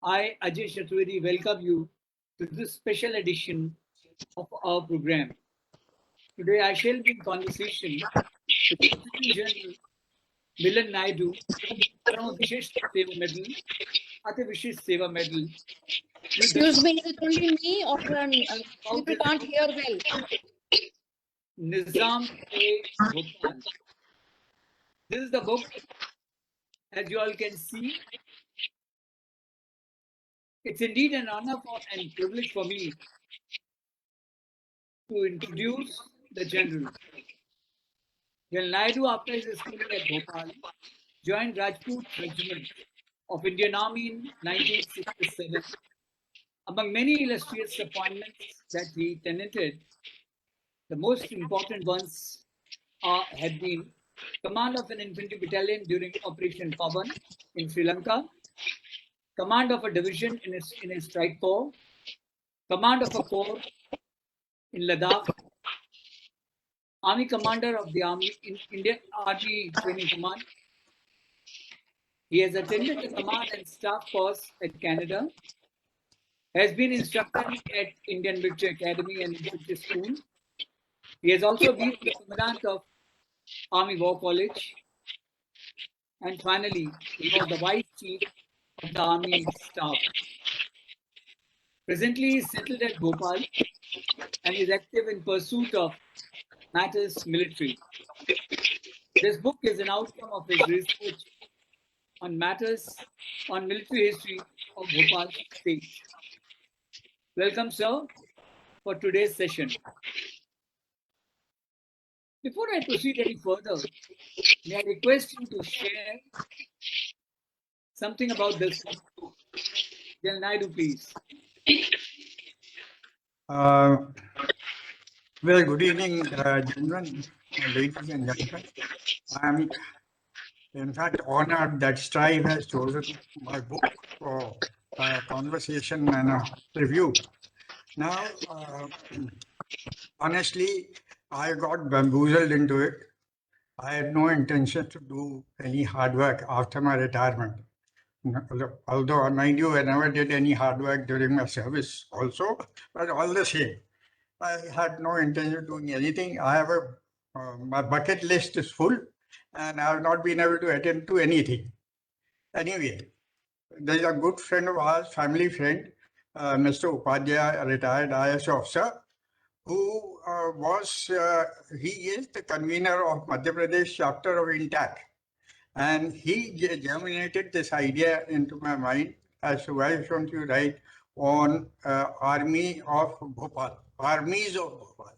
I, Ajay Chaturvedi, welcome you to this special edition of our program. Today, I shall be in conversation with Lieutenant General Milan Naidu, from Vishesh Seva Medal, Ati Vishesh Seva Medal. Excuse me, is it only me or people can't hear well? Nizam-i Bhopal. This is the book, as you all can see. It's indeed an honor and privilege for me to introduce the General. General Naidu, after his schooling at Bhopal, joined Rajput Regiment of Indian Army in 1967. Among many illustrious appointments that he tenanted, the most important ones have been command of an infantry battalion during Operation Pavan in Sri Lanka, command of a division in a strike corps, command of a corps in Ladakh, Army commander of the Indian Army Training Command. He has attended the command and staff course at Canada, has been instructor at Indian Military Academy and Infantry School. He has also been the commandant of Army War College. And finally, he was the Vice Chief of the Army Staff. Presently, he is settled at Bhopal and is active in pursuit of matters military. This book is an outcome of his research on matters on military history of Bhopal state. Welcome, sir, for today's session. Before I proceed any further, may I request you to share something about this book? General Naidu, please. Well, good evening, gentlemen, ladies and gentlemen. I'm in fact honored that Strive has chosen my book for a conversation and a review. Now, honestly, I got bamboozled into it. I had no intention to do any hard work after my retirement. Although mind you, I never did any hard work during my service also, but all the same, I had no intention of doing anything. I have my bucket list is full and I have not been able to attend to anything. Anyway, there's a good friend of ours, family friend, Mr. Upadhyay, a retired IS officer, who he is the convener of Madhya Pradesh chapter of INTAC. And he germinated this idea into my mind as to why don't you write on Army of Bhopal, armies of Bhopal.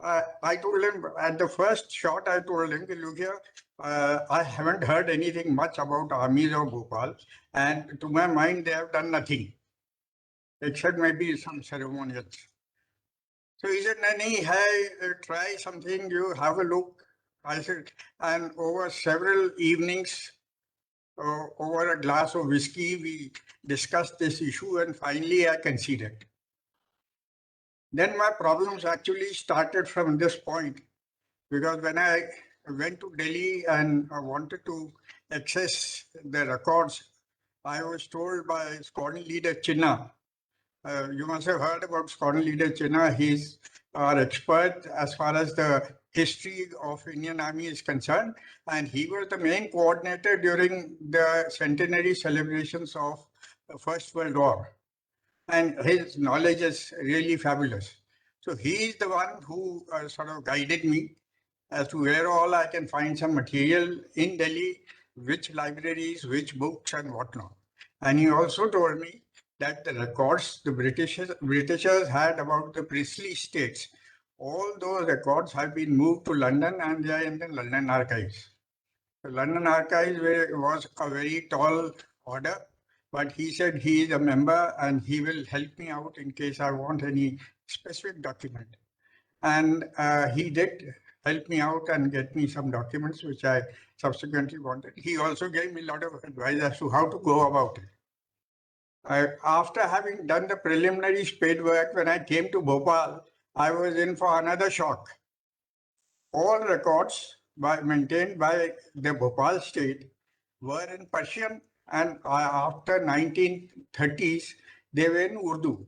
I told him at the first shot, I told him, look here, I haven't heard anything much about armies of Bhopal. And to my mind, they have done nothing, except maybe some ceremonials. So he said, Nani, hey, try something, you have a look. I said, and over several evenings, over a glass of whiskey, we discussed this issue and finally I conceded. Then my problems actually started from this point, because when I went to Delhi and I wanted to access the records, I was told by Squadron Leader Chinna. You must have heard about Squadron Leader Chinna. He's our expert as far as the history of Indian Army is concerned. And he was the main coordinator during the centenary celebrations of the First World War. And his knowledge is really fabulous. So he is the one who sort of guided me as to where all I can find some material in Delhi, which libraries, which books and whatnot. And he also told me that the records the Britishers had about the princely states, all those records have been moved to London and they are in the London archives. The London archives was a very tall order, but he said he is a member and he will help me out in case I want any specific document. And he did help me out and get me some documents, which I subsequently wanted. He also gave me a lot of advice as to how to go about it. After having done the preliminary spade work, when I came to Bhopal, I was in for another shock. All records maintained by the Bhopal state were in Persian and after 1930s, they were in Urdu.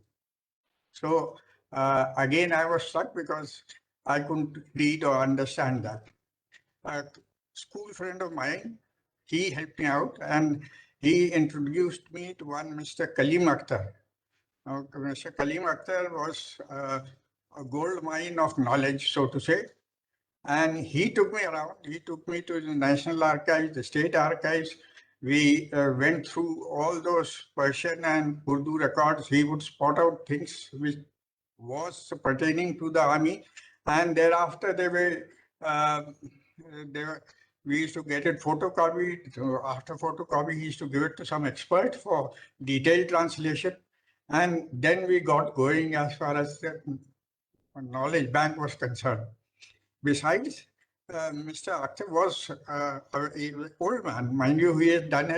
So again, I was stuck because I couldn't read or understand that. A school friend of mine, he helped me out and he introduced me to one Mr. Kalim Akhtar. Mr. Kalim Akhtar was a gold mine of knowledge, so to say. And he took me around. He took me to the National Archives, the State Archives. We went through all those Persian and Urdu records. He would spot out things which was pertaining to the army. And thereafter, we used to get it photocopied. So after photocopy, he used to give it to some expert for detailed translation. And then we got going as far as the knowledge bank was concerned. Besides, Mr. Akhtar was an old man. Mind you, he had done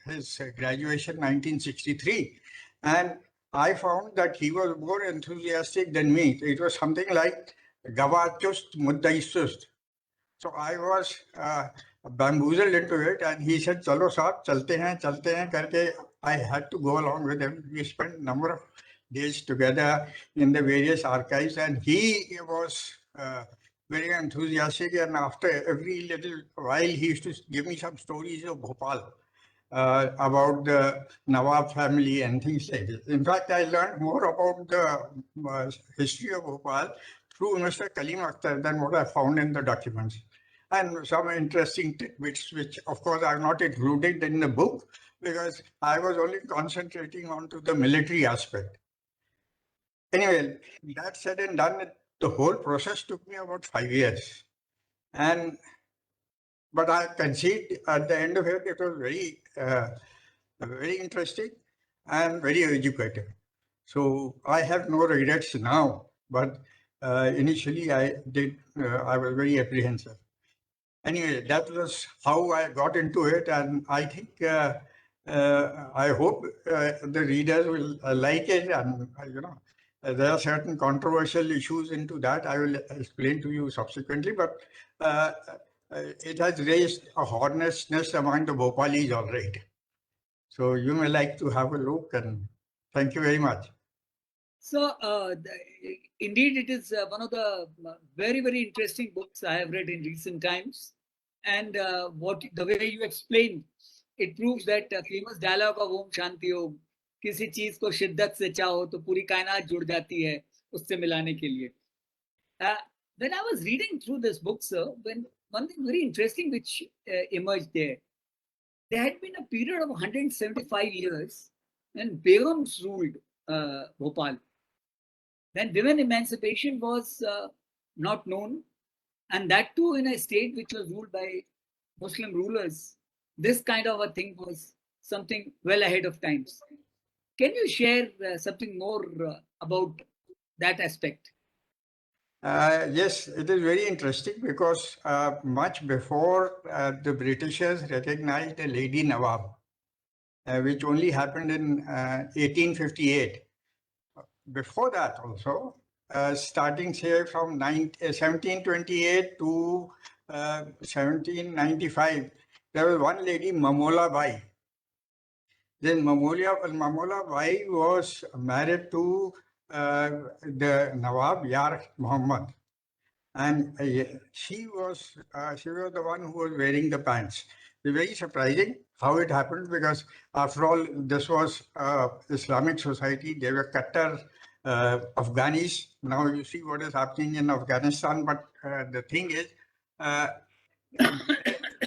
his graduation 1963. And I found that he was more enthusiastic than me. It was something like Gavachust Muddaisust. So I was bamboozled into it, and he said, "Chalo saab, chalte hain," karke I had to go along with him. We spent a number of days together in the various archives, and he was very enthusiastic. And after every little while, he used to give me some stories of Bhopal, about the Nawab family and things like this. In fact, I learned more about the history of Bhopal through Mr. Kalim Akhtar than what I found in the documents. And some interesting tidbits, which of course are not included in the book, because I was only concentrating onto the military aspect. Anyway, that said and done, the whole process took me about 5 years. But I concede at the end of it, it was very interesting and very educative. So I have no regrets now, but initially I was very apprehensive. Anyway, that was how I got into it, and I think I hope the readers will like it, and there are certain controversial issues into that. I will explain to you subsequently, but it has raised a hornet's nest among the Bhopalis all right. So you may like to have a look, and thank you very much. So, indeed, it is one of the very, very interesting books I have read in recent times. And the way you explained, it proves that famous dialogue of Om Shanti Om, किसी चीज को शिद्दत से चाहो तो पूरी कायनात जुड़ जाती है उससे मिलाने के लिए. When I was reading through this book, sir, one thing very interesting which emerged there had been a period of 175 years when Begums ruled Bhopal. Then women emancipation was not known, and that too in a state which was ruled by Muslim rulers. This kind of a thing was something well ahead of times. Can you share something more about that aspect? Yes, it is very interesting because much before the Britishers recognized a lady Nawab, which only happened in 1858. Before that also, starting say from 1728 to 1795, there was one lady, Mamola Bai. Then Mamola Bai was married to the Nawab Yar Muhammad, and she was the one who was wearing the pants. It's very surprising how it happened, because after all, this was Islamic society. They were Qatar Afghanis. Now you see what is happening in Afghanistan, but the thing is,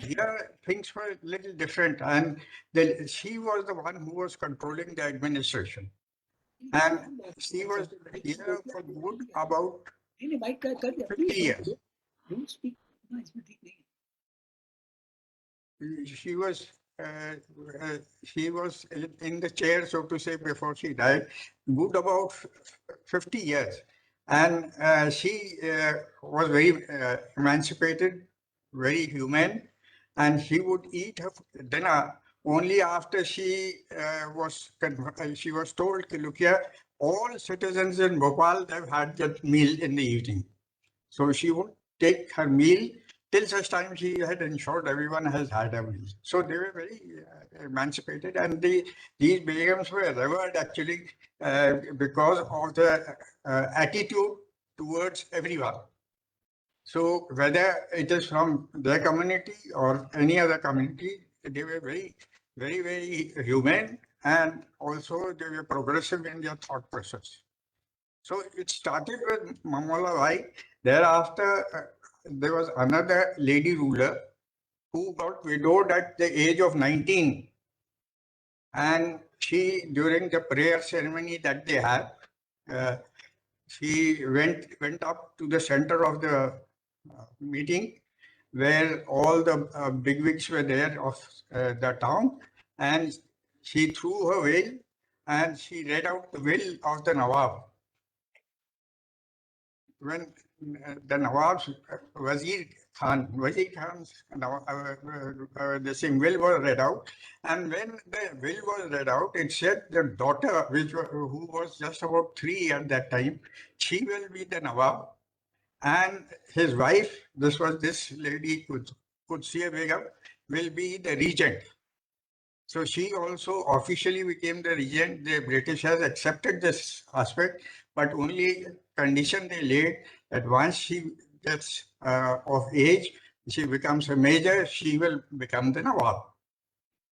here things were a little different, and she was the one who was controlling the administration, and she was here for good about 50 years. Don't speak. She was in the chair, so to say, before she died, good about 50 years. And she was very emancipated, very humane, and she would eat her dinner only after she was told, look here, all citizens in Bhopal have had that meal in the evening. So she would take her meal till such time he had ensured everyone has had a will. So they were very emancipated, and these Begums were revered actually because of the attitude towards everyone. So whether it is from their community or any other community, they were very, very, very humane, and also they were progressive in their thought process. So it started with Mamola Bai. Thereafter, there was another lady ruler who got widowed at the age of 19. And she, during the prayer ceremony that they had, she went up to the center of the meeting where all the bigwigs were there of the town, and she threw her veil and she read out the will of the Nawab. When the Nawab's Wazir Khan's the same will was read out, and when the will was read out, it said the daughter, who was just about 3 at that time, she will be the Nawab, and his wife, this lady Qudsiya Begum, will be the regent. So she also officially became the regent. The British has accepted this aspect, but only condition they laid that once she gets of age, she becomes a major, she will become the Nawab.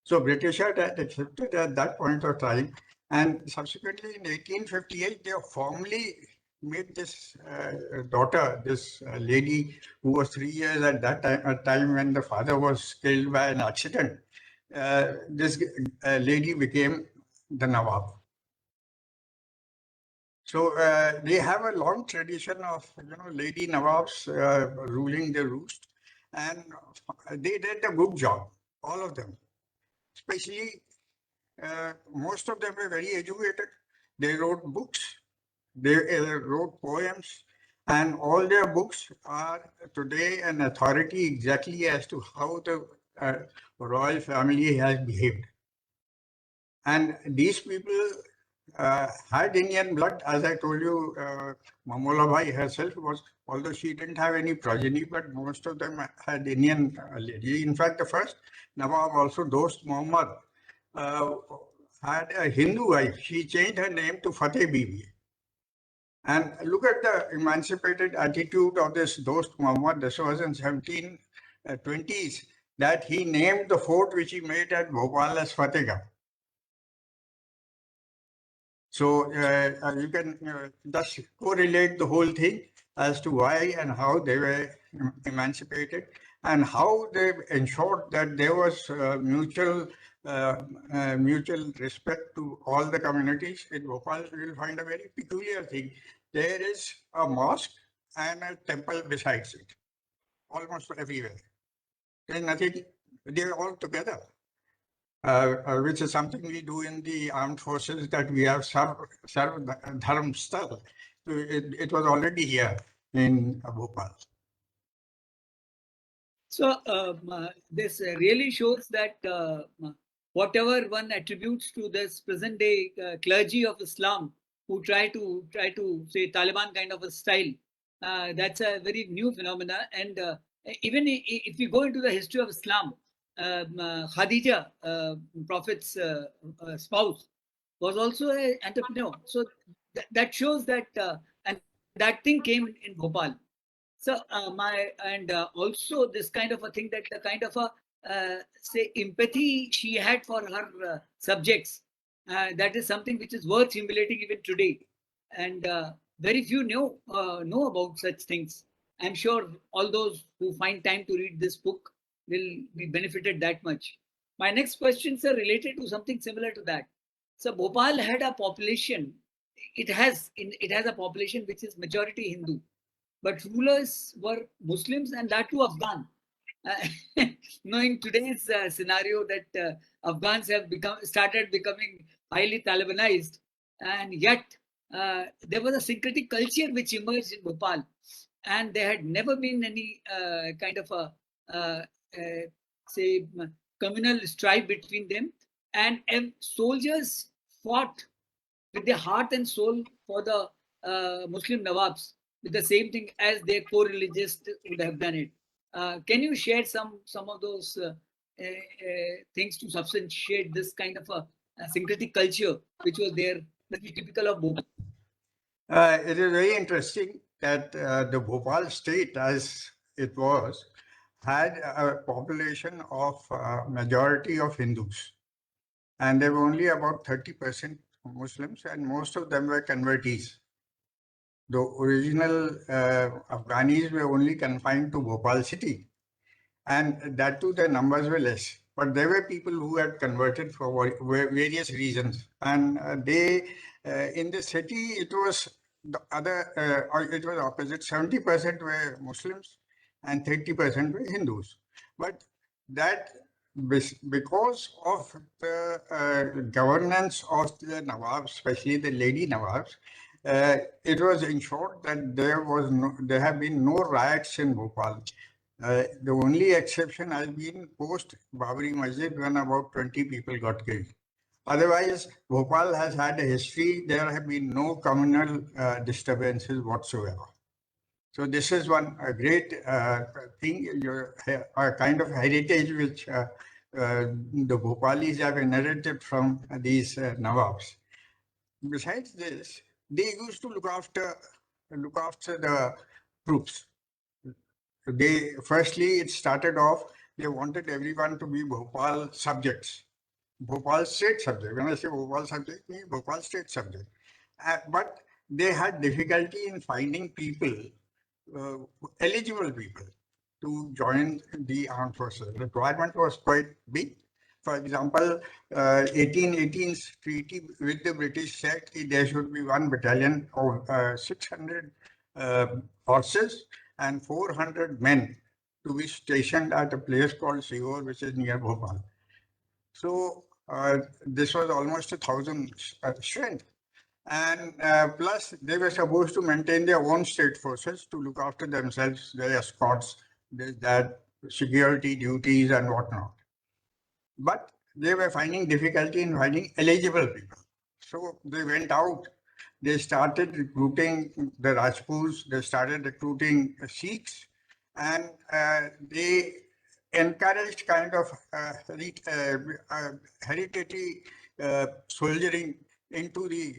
So British had accepted at that point of time, and subsequently in 1858, they formally made this daughter, this lady who was 3 years at that time, a time when the father was killed by an accident. This lady became the Nawab. So they have a long tradition of lady Nawabs ruling the roost, and they did a good job, all of them. Especially, most of them were very educated. They wrote books, they wrote poems, and all their books are today an authority exactly as to how the royal family has behaved. And these people had Indian blood, as I told you. Mamola Bai herself was, although she didn't have any progeny, but most of them had Indian lineage. In fact, the first Nawab, also Dost Muhammad, had a Hindu wife. She changed her name to Fateh Bibi. And look at the emancipated attitude of this Dost Muhammad. This was in 1720s, that he named the fort which he made at Bhopal as Fatehgah. So you can just correlate the whole thing as to why and how they were emancipated, and how they ensured that there was mutual respect to all the communities. In Bhopal, you will find a very peculiar thing. There is a mosque and a temple besides it, almost everywhere. There's nothing, they're all together. Which is something we do in the armed forces, that we have Sarv Dharm Sthal. So it was already here in Bhopal. So this really shows that whatever one attributes to this present day clergy of Islam, who try to say Taliban kind of a style, that's a very new phenomena. And even if you go into the history of Islam, Khadija, Prophet's spouse, was also an entrepreneur. So that shows that, and that thing came in Bhopal. So also this kind of a thing, that the kind of a say empathy she had for her subjects, that is something which is worth emulating even today. And very few know about such things. I'm sure all those who find time to read this book will be benefited that much. My next questions are related to something similar to that. So Bhopal had a population. It has a population which is majority Hindu, but rulers were Muslims, and that too Afghan. Knowing today's scenario that Afghans have started becoming highly Talibanized, and yet there was a syncretic culture which emerged in Bhopal, and there had never been any kind of a say communal strife between them, and soldiers fought with their heart and soul for the Muslim Nawabs, with the same thing as their co-religious would have done it. Can you share some of those things to substantiate this kind of a syncretic culture which was there, which is typical of Bhopal? It is very interesting that the Bhopal state, as it was, had a population of majority of Hindus, and there were only about 30% Muslims, and most of them were convertees. The original Afghanis were only confined to Bhopal city, and that too their numbers were less. But there were people who had converted for various reasons, and they in the city it was the other, or it was opposite. 70% were Muslims, and 30% were Hindus. But that because of the governance of the Nawabs, especially the lady Nawabs, it was ensured that there have been no riots in Bhopal. The only exception has been post Babri Masjid when about 20 people got killed. Otherwise, Bhopal has had a history. There have been no communal disturbances whatsoever. So this is one great thing, a kind of heritage which the Bhopalis have inherited from these Nawabs. Besides this, they used to look after the troops. Firstly, it started off, they wanted everyone to be Bhopal subjects, Bhopal state subject. When I say Bhopal subject, means Bhopal state subject. But they had difficulty in finding people, eligible people, to join the armed forces. The requirement was quite big. For example, 1818's treaty with the British said there should be one battalion of 600 horses and 400 men to be stationed at a place called Sigor, which is near Bhopal. So this was almost 1,000 strength. And plus, they were supposed to maintain their own state forces to look after themselves, their escorts, their security duties and whatnot. But they were finding difficulty in finding eligible people. So they went out. They started recruiting the Rajputs. They started recruiting Sikhs, and they encouraged kind of hereditary soldiering into the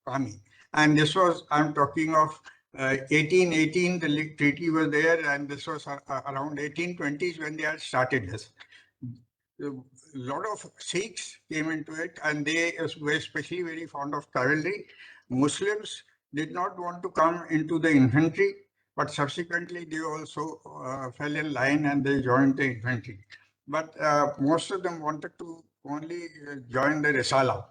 army. And this was, I'm talking of 1818, the treaty was there, and this was around 1820s when they had started this. A lot of Sikhs came into it, and they were especially very fond of cavalry. Muslims did not want to come into the infantry, but subsequently they also fell in line and they joined the infantry. But most of them wanted to only join the Risala.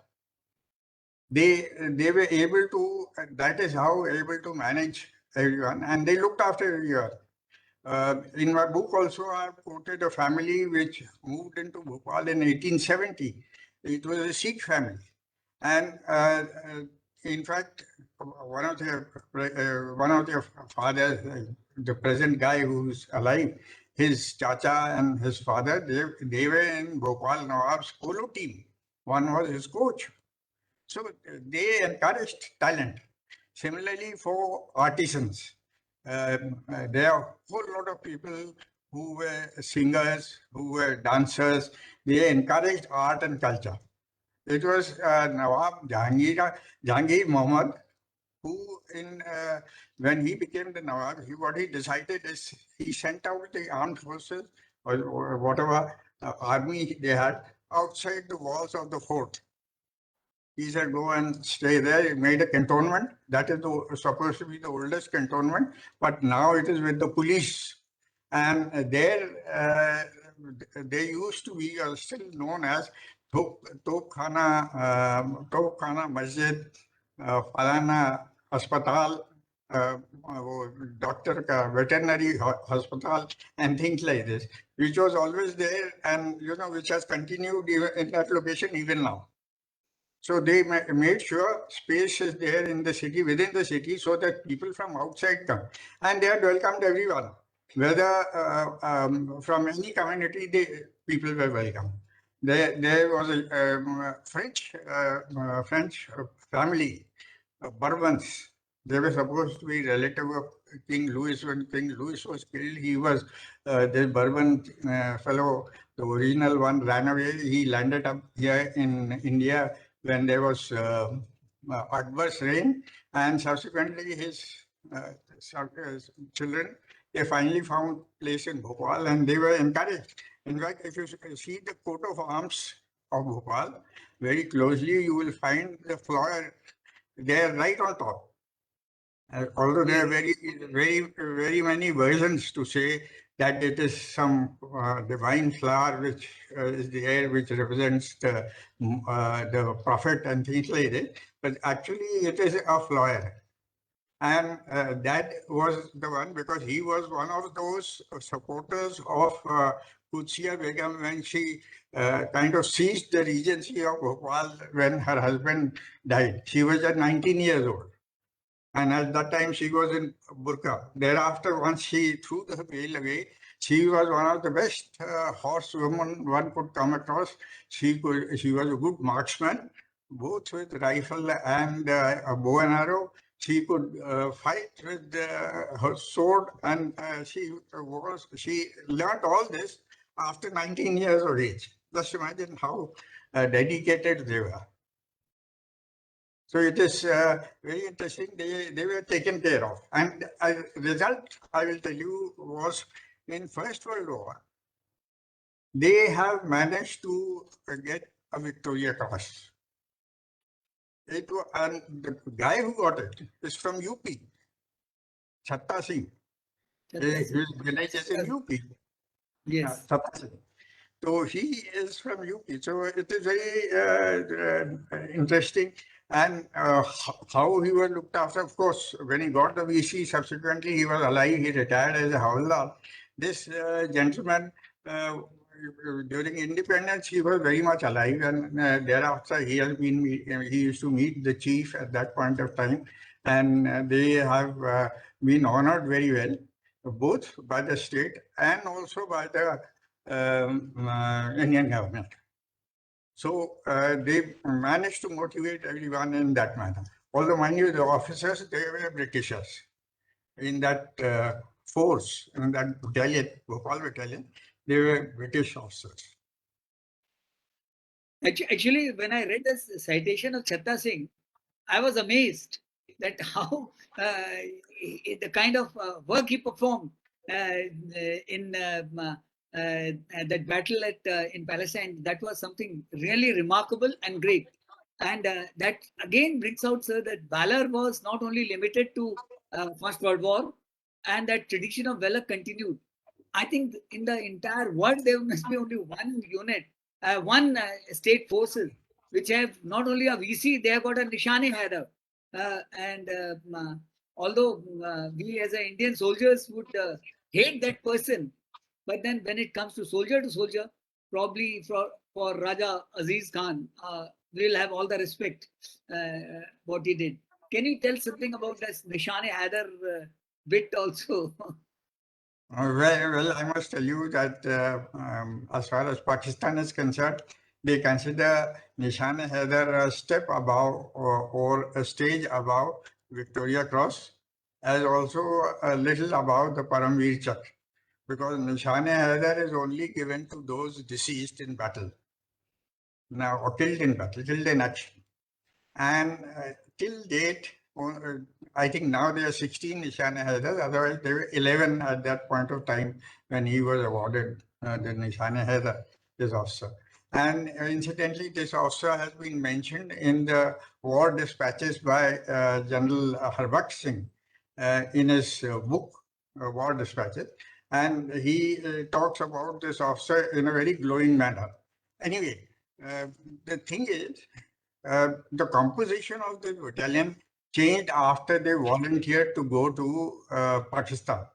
They were able to, that is how able to manage everyone, and they looked after everyone. In my book also, I quoted a family which moved into Bhopal in 1870. It was a Sikh family. And in fact, one of their fathers, the present guy who's alive, his chacha and his father, they were in Bhopal Nawab's polo team. One was his coach. So they encouraged talent. Similarly, for artisans, there are a whole lot of people who were singers, who were dancers. They encouraged art and culture. It was Nawab Jahangir Muhammad who, when he became the Nawab, what he decided is he sent out the armed forces or whatever army they had outside the walls of the fort. He said, go and stay there. He made a cantonment. That is supposed to be the oldest cantonment, but now it is with the police. And there, they used to be still known as Topkhana Masjid, Falana Hospital, doctor veterinary hospital, and things like this, which was always there, and which has continued in that location even now. So they made sure space is there in the city, within the city, so that people from outside come. And they had welcomed everyone. Whether from any community, people were welcome. There was a French family, Bourbons. They were supposed to be relative of King Louis. When King Louis was killed, he was this Bourbon fellow, the original one, ran away. He landed up here in India when there was adverse rain, and subsequently his uh, children, they finally found place in Bhopal, and they were encouraged. In fact, if you see the coat of arms of Bhopal very closely, you will find the flower there right on top. Although there are very many versions to say that it is some divine flower which is there, which represents the prophet and things like that, but actually it is a flower. And that was the one, because he was one of those supporters of Qudsiya Begum when she kind of seized the regency of Bhopal when her husband died. She was at 19 years old. And at that time, she was in burqa. Thereafter, once she threw the veil away, she was one of the best horsewomen one could come across. She was a good marksman, both with rifle and a bow and arrow. She could fight with her sword, and she learned all this after 19 years of age. Just imagine how dedicated they were. So it is very interesting. They were taken care of. And a result, I will tell you, was in First World War, they have managed to get a Victoria Cross. And the guy who got it is from UP, Chatta Singh. His village is in UP. Yes. Chatta Singh. So he is from UP. So it is very interesting. And how he was looked after, of course, when he got the VC, subsequently he was alive, he retired as a Havaldar. This gentleman, during independence, he was very much alive, and thereafter he used to meet the chief at that point of time, and they have been honored very well, both by the state and also by the Indian government. So they managed to motivate everyone in that manner. Although, mind you, the officers, they were Britishers in that force, in that battalion, Bhopal Battalion, they were British officers. Actually, when I read the citation of Chatta Singh, I was amazed that how the kind of work he performed in that battle in Palestine. That was something really remarkable and great. And that again brings out, sir, that valor was not only limited to First World War, and that tradition of valor continued. I think in the entire world there must be only one unit, one state forces which have not only a VC, they have got a Nishan-I-Haidar. Although we as Indian soldiers would hate that person, but then when it comes to soldier, probably for Raja Aziz Khan, we'll have all the respect what he did. Can you tell something about this Nishan-I-Haidar bit also? Well, I must tell you that as far as Pakistan is concerned, they consider Nishan-I-Haidar a step above or a stage above Victoria Cross, as also a little above the Paramveer Chakra, because Nishan-I-Haidar is only given to those deceased in battle, now or killed in battle, killed in action. And till date, I think now there are 16 Nishan-I-Haidars, otherwise there were 11 at that point of time when he was awarded the Nishan-I-Haidar, this officer. And incidentally, this officer has been mentioned in the war dispatches by General Harbakh Singh in his book, War Dispatches. And he talks about this officer in a very glowing manner. Anyway, the thing is, the composition of the battalion changed after they volunteered to go to Pakistan.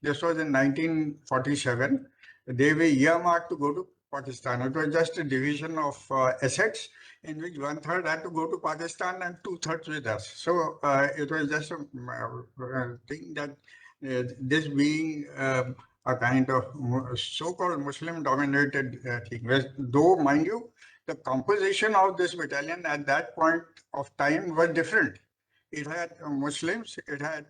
This was in 1947. They were earmarked to go to Pakistan. It was just a division of assets in which 1/3 had to go to Pakistan and 2/3 with us. So it was just a thing that this being a kind of so-called Muslim-dominated thing. Though, mind you, the composition of this battalion at that point of time was different. it had Muslims, it had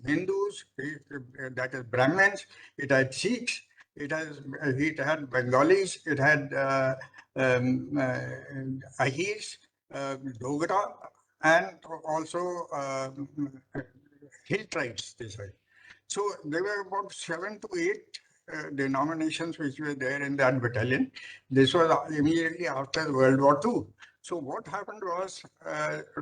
Hindus, that is Brahmins, it had Sikhs, it had Bengalis, it had Ahirs, Dogra, and also hill tribes, they said. So there were about 7 to 8 denominations which were there in that battalion. This was immediately after World War II. So what happened was,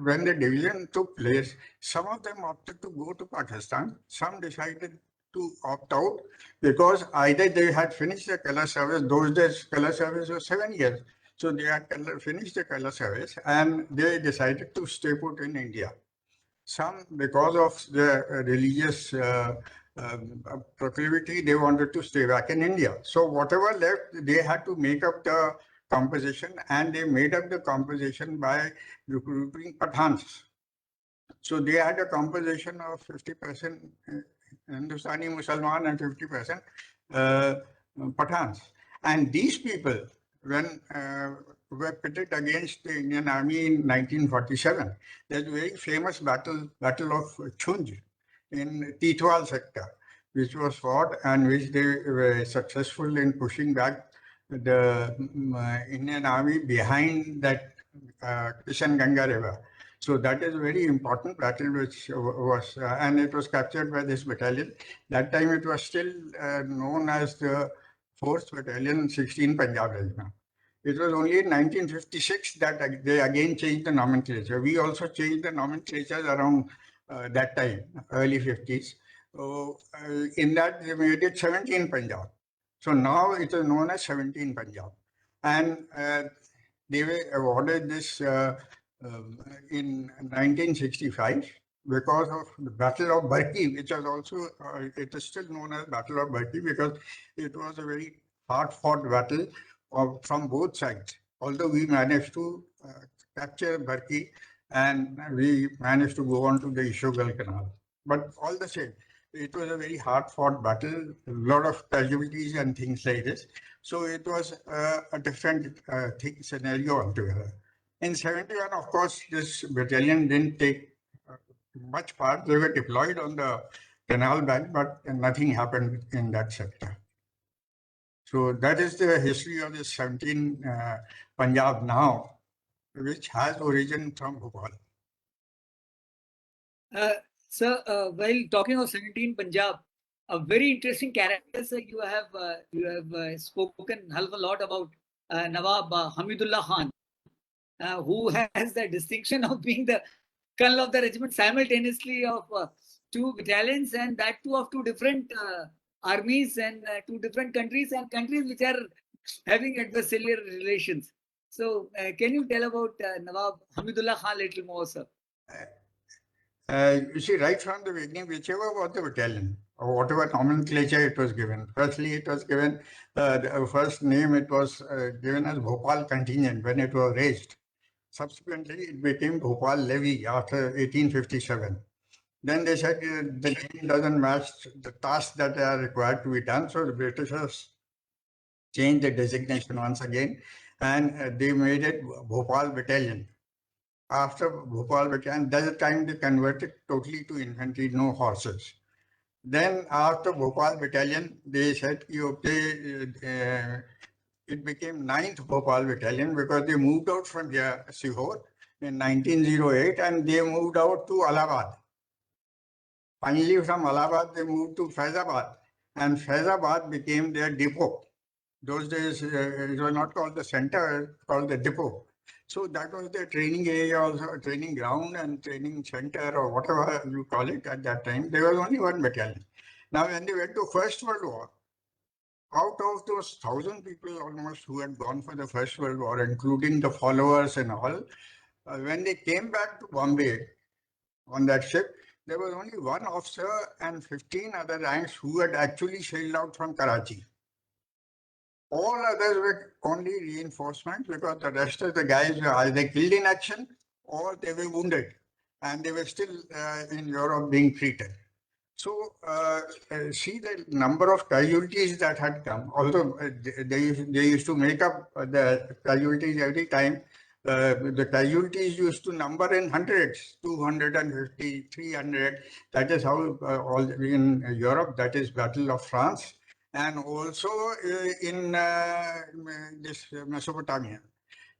when the division took place, some of them opted to go to Pakistan. Some decided to opt out because either they had finished the color service. Those days, color service was 7 years. So they had finished the color service and they decided to stay put in India. Some, because of the religious proclivity, they wanted to stay back in India. So whatever left, they had to make up the composition, and they made up the composition by recruiting Pathans. So they had a composition of 50% Hindustani Mussalman and 50% Pathans. And these people, when were pitted against the Indian Army in 1947, there's a very famous battle of Chunj in Titwal sector, which was fought and which they were successful in pushing back the Indian Army behind that Kishan Ganga River. So that is a very important battle, which was, and it was captured by this battalion. That time it was still known as the 4th Battalion, 16 Punjab Regiment. It was only in 1956 that they again changed the nomenclature. We also changed the nomenclature around that time, early 50s. So in that they made it 17 Punjab. So now it is known as 17 Punjab. And they were awarded this in 1965 because of the Battle of Barki, which was also, it is still known as Battle of Barki because it was a very hard-fought battle from both sides. Although we managed to capture Barki and we managed to go on to the Ishogal Canal. But all the same, it was a very hard-fought battle, a lot of casualties and things like this. So it was a different scenario altogether. In 71, of course, this battalion didn't take much part. They were deployed on the canal bank, but nothing happened in that sector. So that is the history of the 17 Punjab now, which has origin from Bhopal. Sir, while talking of 17 Punjab, a very interesting character, sir, you have spoken hell of a lot about Nawab Hamidullah Khan, who has the distinction of being the colonel of the regiment simultaneously of 2 battalions, and that too of 2 different armies and 2 different countries, and countries which are having adversarial relations. So can you tell about Nawab Hamidullah Khan a little more, sir? You see, right from the beginning, whichever was the battalion, or whatever nomenclature it was given. Firstly, it was given, the first name it was given as Bhopal contingent when it was raised. Subsequently, it became Bhopal levy after 1857. Then they said the name doesn't match the tasks that are required to be done. So the Britishers changed the designation once again, and they made it Bhopal Battalion. After Bhopal Battalion, that time they converted totally to infantry, no horses. Then after Bhopal Battalion, they said, it became 9th Bhopal Battalion because they moved out from here, Sihor, in 1908, and they moved out to Allahabad. Finally, from Allahabad, they moved to Faizabad, and Faizabad became their depot. Those days, it was not called the center, it was called the depot. So that was the training area, also training ground and training center, or whatever you call it at that time. There was only 1 battalion. Now, when they went to First World War, out of those 1,000 people almost who had gone for the First World War, including the followers and all, when they came back to Bombay on that ship, there was only 1 officer and 15 other ranks who had actually sailed out from Karachi. All others were only reinforcements because the rest of the guys were either killed in action or they were wounded, and they were still in Europe being treated. So see the number of casualties that had come, although they used to make up the casualties every time the casualties used to number in hundreds, 250, 300. That is how all in Europe, that is Battle of France, and also in this Mesopotamia.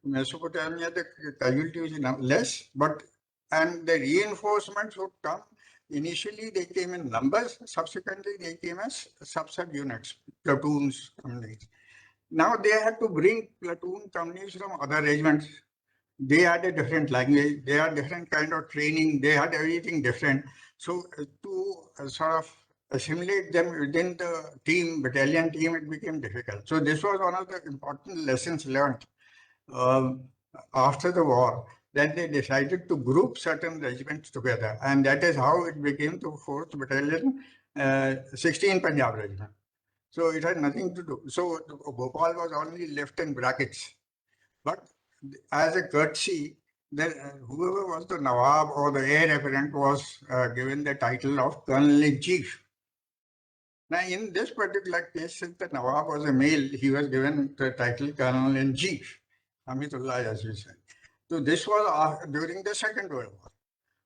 Mesopotamia, the casualties is less, but and the reinforcements would come. Initially, they came in numbers. Subsequently, they came as sub-units, platoons, companies. Now they had to bring platoon companies from other regiments. They had a different language. They had different kind of training. They had everything different. So to sort of assimilate them within the team, battalion team, it became difficult. So this was one of the important lessons learned after the war, that they decided to group certain regiments together, and that is how it became the 4th Battalion, 16 Punjab Regiment. So it had nothing to do. So Bhopal was only left in brackets. But as a courtesy, then whoever was the Nawab or the heir apparent was given the title of Colonel-in-Chief. Now, in this particular case, since the Nawab was a male, he was given the title Colonel-in-Chief, Amitullah, as we said. So this was during the Second World War.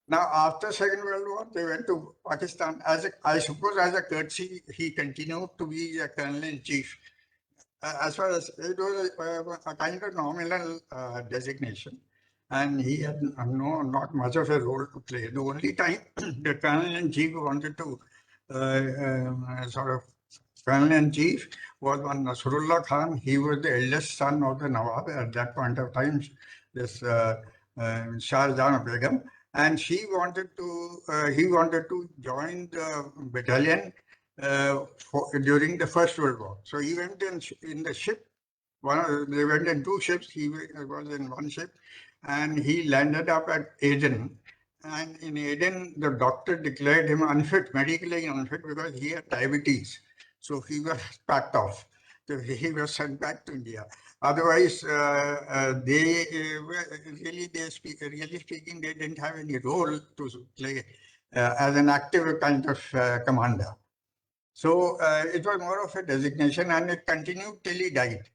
Now, after Second World War, they went to Pakistan. I suppose as a courtesy, he continued to be a Colonel-in-Chief. As far as it was a kind of nominal designation, and he had not much of a role to play. The only time the Colonel-in-Chief wanted to sort of Colonel-in-Chief was one Nasrullah Khan. He was the eldest son of the Nawab at that point of time, this Shah Jahan Begum, and he wanted to join the battalion during the First World War. So he went in the ship. They went in 2 ships. He was in one ship, and he landed up at Aden. And in Aden, the doctor declared him unfit, medically unfit, because he had diabetes. So he was packed off. So he was sent back to India. Otherwise, really speaking, they didn't have any role to play as an active kind of commander. So it was more of a designation, and it continued till he died.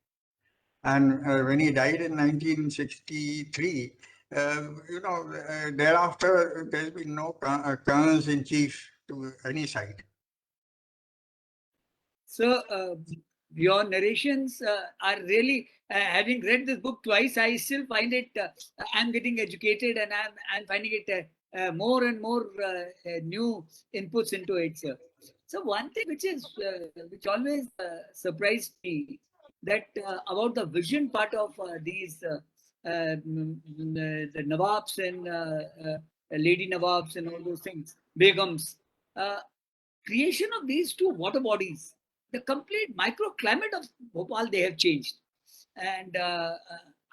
And when he died in 1963, thereafter there's been no colonels-in-chief to any side. So your narrations are really, having read this book twice, I still find it, I'm getting educated, and I'm finding it more and more new inputs into it, sir. So one thing which always surprised me, that about the vision part of these the Nawabs and Lady Nawabs and all those things, Begums, creation of these 2 water bodies, the complete microclimate of Bhopal, they have changed. And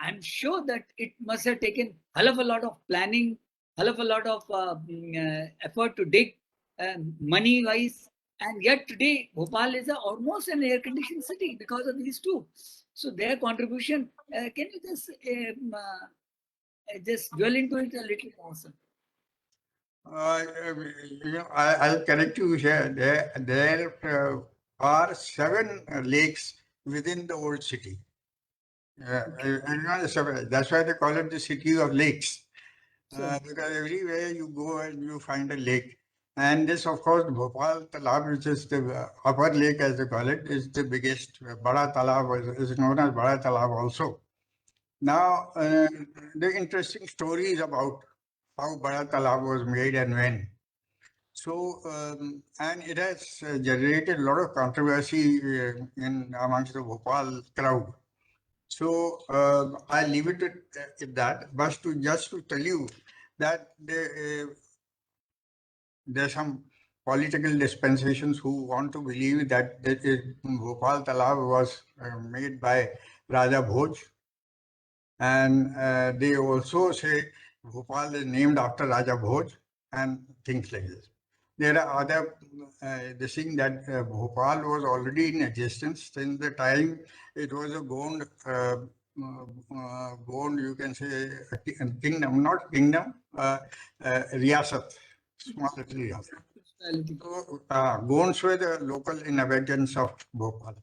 I'm sure that it must have taken hell of a lot of planning, hell of a lot of effort to dig, money-wise. And yet today, Bhopal is almost an air-conditioned city because of these 2. So their contribution, can you just dwell into it a little more, sir? I'll correct you here. There are 7 lakes within the old city. That's why they call it the city of lakes. Because everywhere you go and you find a lake. And this, of course, Bhopal Talab, which is the upper lake, as they call it, is the biggest. Bada Talab is known as Bada Talab also. Now, the interesting stories about how Bada Talab was made and when. So, and it has generated a lot of controversy amongst the Bhopal crowd. So I leave it at that, but just to tell you that there are some political dispensations who want to believe that Bhopal Talab was made by Raja Bhoj, and they also say Bhopal is named after Raja Bhoj and things like this. There are other thing that Bhopal was already in existence since the time it was a Gond, you can say a kingdom, not kingdom, riyasat, small little riyasat. So, Gonds were the local inhabitants of Bhopal.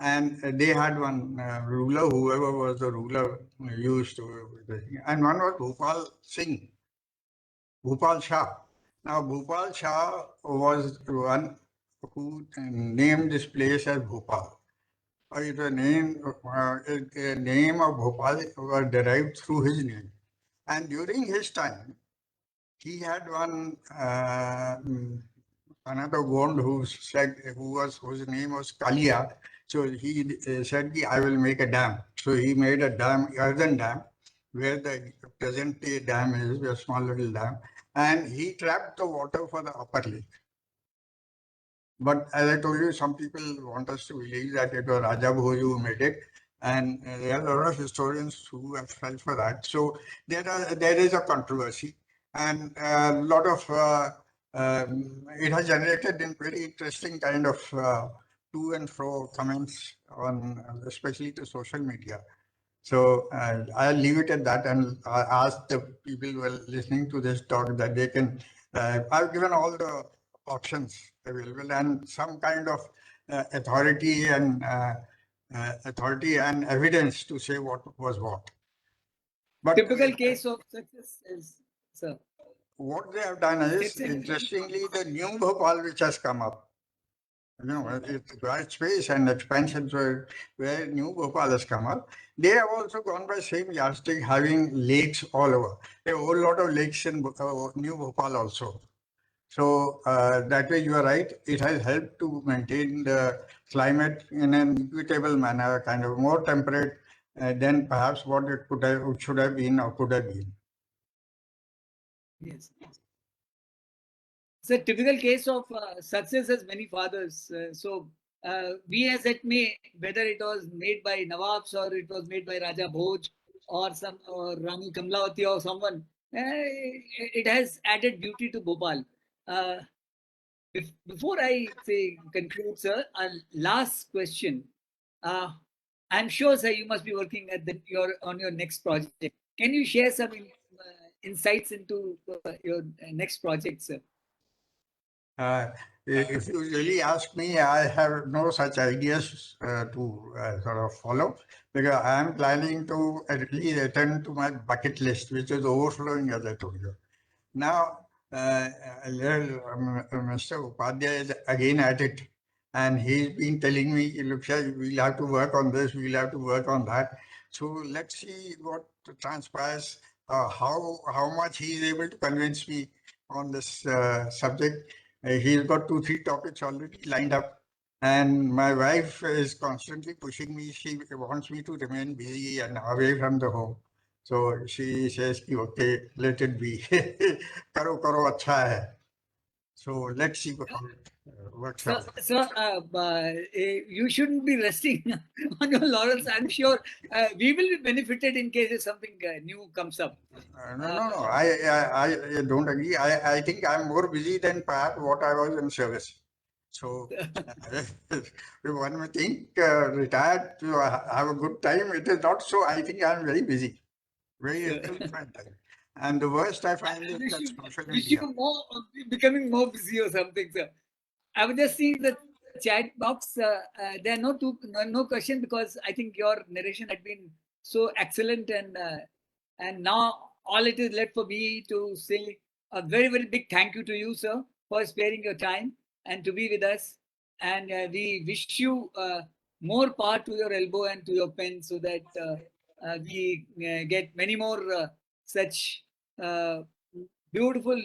And they had one ruler, whoever was the ruler used to, and one was Bhopal Singh, Bhopal Shah. Now, Bhopal Shah was one who named this place as Bhopal. The name of Bhopal was derived through his name. And during his time, he had one another Gond who said whose name was Kalia. So he said, "I will make a dam." So he made a dam, earthen dam, where the present day dam is, a small little dam, and he trapped the water for the upper lake. But as I told you, some people want us to believe that it was Raja Bhoj who made it, and there are a lot of historians who have felt for that. So there is a controversy, and a lot of it has generated in very interesting kind of to and fro comments on, especially to social media. So I'll leave it at that, and I ask the people who are listening to this talk that they can. I've given all the options available and some kind of authority and evidence to say what was what. But Typical case of success is, sir. What they have done is, interestingly, the new Bhopal which has come up, it's wide space and expansions where new Bhopal has come up. They have also gone by same yardstick, having lakes all over. There are a whole lot of lakes in new Bhopal also. So that way you are right. It has helped to maintain the climate in an equitable manner, kind of more temperate than perhaps what it should have been or could have been. Yes. It's a typical case of success as many fathers. Be as it may, whether it was made by Nawabs or it was made by Raja Bhoj or Rani Kamlawati or someone, it has added beauty to Bhopal. Before I say conclude, sir, a last question. I'm sure, sir, you must be working at on your next project. Can you share some insights into your next project, sir? If you really ask me, I have no such ideas to sort of follow, because I am planning to at least return to my bucket list, which is overflowing, as I told you. Now, Mr. Upadhyay is again at it, and he's been telling me, look, sir, we'll have to work on this, we'll have to work on that. So let's see what transpires, how much he's able to convince me on this subject. He's got 2-3 topics already lined up, and my wife is constantly pushing me. She wants me to remain busy and away from the home. So she says, okay, let it be. Karo, karo, acha hai. So let's see how it works out. Sir, you shouldn't be resting on your laurels. I'm sure we will be benefited in case if something new comes up. No. I don't agree. I think I'm more busy than perhaps what I was in service. So if one may think retired to have a good time, it is not so. I think I'm very busy. Very fun time. And the worst I find is that social media. Becoming more busy or something, sir. I was just seeing the chat box. There are no question, because I think your narration had been so excellent, and now all it is left for me to say a very, very big thank you to you, sir, for sparing your time and to be with us. And we wish you more power to your elbow and to your pen, so that we get many more such beautiful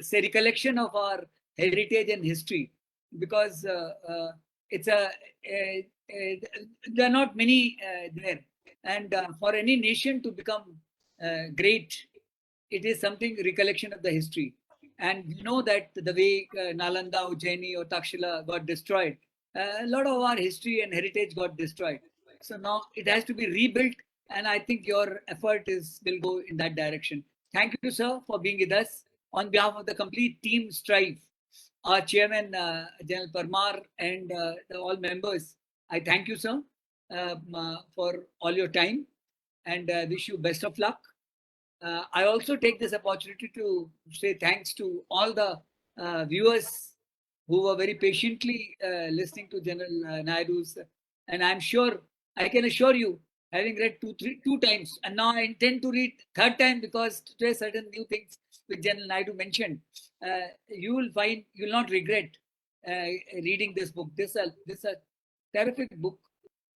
say recollection of our heritage and history, because it's there are not many there, and for any nation to become great, it is something recollection of the history. And you know that the way Nalanda, Ujjaini or Takshila got destroyed, a lot of our history and heritage got destroyed. So now it has to be rebuilt, and I think your effort will go in that direction. Thank you, sir, for being with us. On behalf of the complete team Strive, our chairman, General Parmar, and all members, I thank you, sir, for all your time, and wish you best of luck. I also take this opportunity to say thanks to all the viewers who were very patiently listening to General Naidu's And I'm sure, I can assure you, having read two times, and now I intend to read third time because today certain new things which General Naidu mentioned, you will find, you will not regret reading this book. This is a terrific book,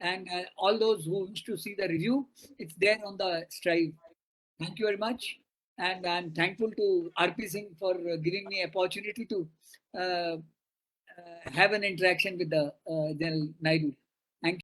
and all those who wish to see the review, it's there on the Strive. Thank you very much, and I'm thankful to RP Singh for giving me opportunity to have an interaction with the General Naidu.